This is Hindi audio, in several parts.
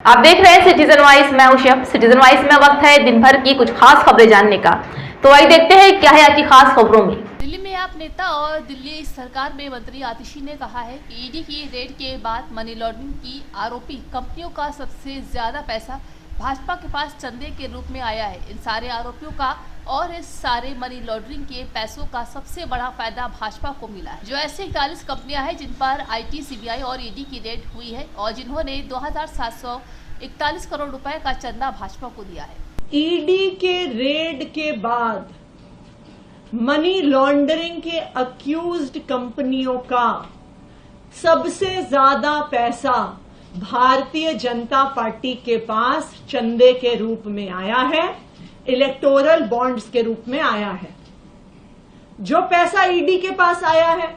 आप देख रहे हैं सिटीजन वाइज, मैं हूं शिव। सिटीजन वाइज में वक्त है दिन भर की कुछ खास खबरें जानने का। तो आइए देखते हैं क्या है आज की खास खबरों में। दिल्ली में आप नेता और दिल्ली सरकार में मंत्री आतिशी ने कहा है कि ईडी की रेड के बाद मनी लॉन्ड्रिंग की आरोपी कंपनियों का सबसे ज्यादा पैसा भाजपा के पास चंदे के रूप में आया है। इन सारे आरोपियों का और इस सारे मनी लॉन्ड्रिंग के पैसों का सबसे बड़ा फायदा भाजपा को मिला है। जो ऐसे 41 कंपनियां हैं जिन पर आईटी, सीबीआई और ईडी की रेड हुई है और जिन्होंने 2741 करोड़ रुपए का चंदा भाजपा को दिया है। ईडी के रेड के बाद मनी लॉन्ड्रिंग के अक्यूज्ड कंपनियों का सबसे ज्यादा पैसा भारतीय जनता पार्टी के पास चंदे के रूप में आया है, इलेक्टोरल बॉन्ड्स के रूप में आया है। जो पैसा ईडी के पास आया है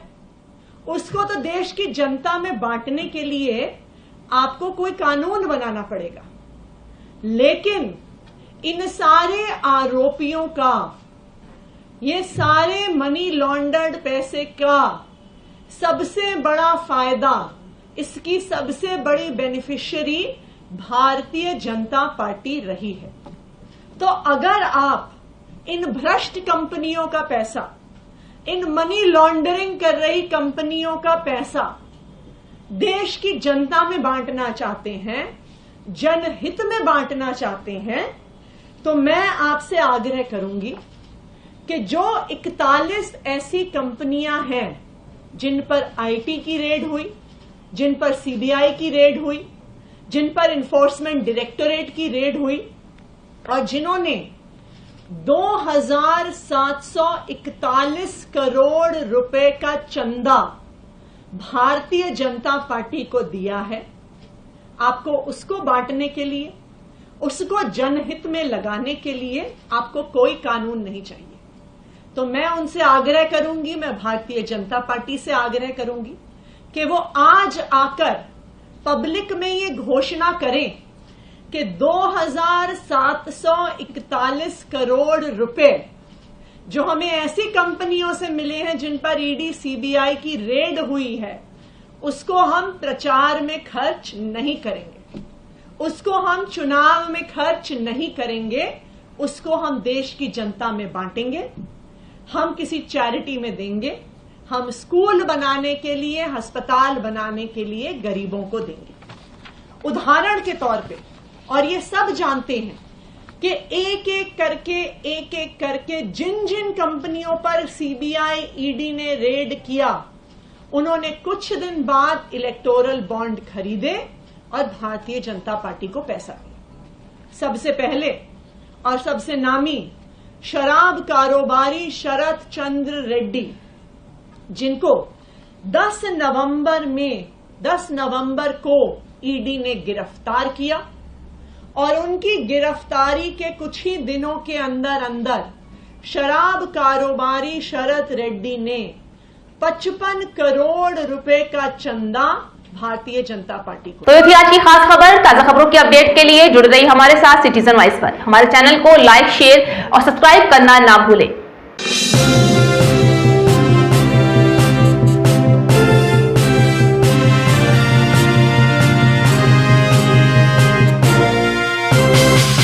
उसको तो देश की जनता में बांटने के लिए आपको कोई कानून बनाना पड़ेगा, लेकिन इन सारे आरोपियों का, ये सारे मनी लॉन्डर्ड पैसे का सबसे बड़ा फायदा, इसकी सबसे बड़ी बेनिफिशियरी भारतीय जनता पार्टी रही है। तो अगर आप इन भ्रष्ट कंपनियों का पैसा, इन मनी लॉन्ड्रिंग कर रही कंपनियों का पैसा देश की जनता में बांटना चाहते हैं, जनहित में बांटना चाहते हैं, तो मैं आपसे आग्रह करूंगी कि जो 41 ऐसी कंपनियां हैं जिन पर आईटी की रेड हुई, जिन पर सीबीआई की रेड हुई, जिन पर इन्फोर्समेंट डायरेक्टोरेट की रेड हुई और जिन्होंने 2741 करोड़ रुपए का चंदा भारतीय जनता पार्टी को दिया है, आपको उसको बांटने के लिए, उसको जनहित में लगाने के लिए आपको कोई कानून नहीं चाहिए। तो मैं उनसे आग्रह करूंगी, मैं भारतीय जनता पार्टी से आग्रह करूंगी कि वो आज आकर पब्लिक में ये घोषणा करें कि 2741 करोड़ रुपए जो हमें ऐसी कंपनियों से मिले हैं जिन पर ईडी, सीबीआई की रेड हुई है, उसको हम प्रचार में खर्च नहीं करेंगे, उसको हम चुनाव में खर्च नहीं करेंगे, उसको हम देश की जनता में बांटेंगे, हम किसी चैरिटी में देंगे, हम स्कूल बनाने के लिए, अस्पताल बनाने के लिए गरीबों को देंगे। उदाहरण के तौर पे, और ये सब जानते हैं कि एक एक करके जिन जिन कंपनियों पर सीबीआई, ईडी ने रेड किया, उन्होंने कुछ दिन बाद इलेक्टोरल बॉन्ड खरीदे और भारतीय जनता पार्टी को पैसा दिया। सबसे पहले और सबसे नामी शराब कारोबारी शरत चंद्र रेड्डी, जिनको 10 नवंबर को ईडी ने गिरफ्तार किया और उनकी गिरफ्तारी के कुछ ही दिनों के अंदर शराब कारोबारी शरत रेड्डी ने 55 करोड़ रुपए का चंदा भारतीय जनता पार्टी को। तो ये थी आज की खास खबर। ताजा खबरों की अपडेट के लिए जुड़ रही हमारे साथ सिटीजन वाइज पर। हमारे चैनल को लाइक, शेयर और सब्सक्राइब करना ना भूलें।